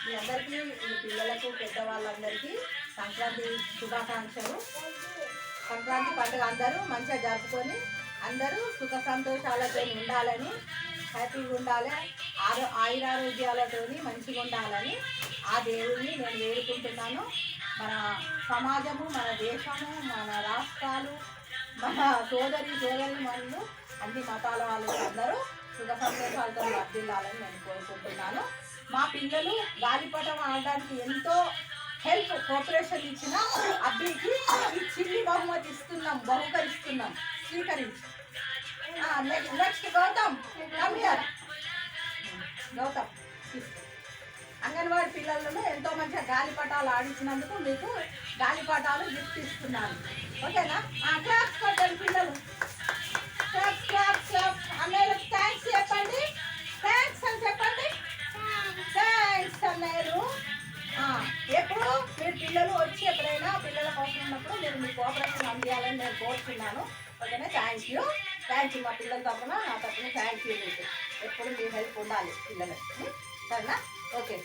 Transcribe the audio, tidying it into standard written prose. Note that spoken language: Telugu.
మీ అందరికీ మీ పిల్లలకు పెద్దవాళ్ళందరికీ సంక్రాంతి శుభాకాంక్షలు. సంక్రాంతి పండుగ అందరూ మంచిగా జరుపుకొని అందరూ సుఖ సంతోషాలతో ఉండాలని, హ్యాపీగా ఉండాలి, ఆయురారోగ్యాలతో మంచిగా ఉండాలని ఆ దేవుడిని నేను వేడుకుంటున్నాను. మన సమాజము, మన దేశము, మన రాష్ట్రాలు, మన సోదరులు అన్ని మతాల వాళ్ళు అందరూ సుఖ సంతోషాలతో వర్ధిల్లాలని నేను కోరుకుంటున్నాను. మా పిల్లలు గాలిపటం ఆడడానికి ఎంతో హెల్ప్ కోఆపరేషన్ ఇచ్చిన అబ్బాయికి ఈ చిల్లి బహుకరిస్తున్నాం. స్వీకరించి నెక్స్ట్ గౌతమ్ గౌతమ్ అంగన్వాడీ పిల్లలను ఎంతో మంచిగా గాలిపటాలు ఆడించినందుకు మీకు గాలిపటాలు గిఫ్ట్ ఇస్తున్నాను. ఓకేనా? క్లాప్స్ కొట్టాలి పిల్లలు, క్లాప్స్. అన్నయ్యలకు థ్యాంక్స్ చెప్పండి. థ్యాంక్స్ అని చెప్పండి. థ్యాంక్స్ అన్నయ్యలు. ఎప్పుడు మీరు పిల్లలు వచ్చి ఎప్పుడైనా పిల్లల కోసం ఉన్నప్పుడు మీరు మీ కోఆపరేషన్ అందియాలని నేను కోరుతున్నాను. ఓకేనా? Thank you. మా పిల్లల తరఫున నా తరఫున థ్యాంక్ యూ. మీకు ఎప్పుడు మీ హెల్ప్ ఉండాలి పిల్లలకి. సరేనా? ఓకే.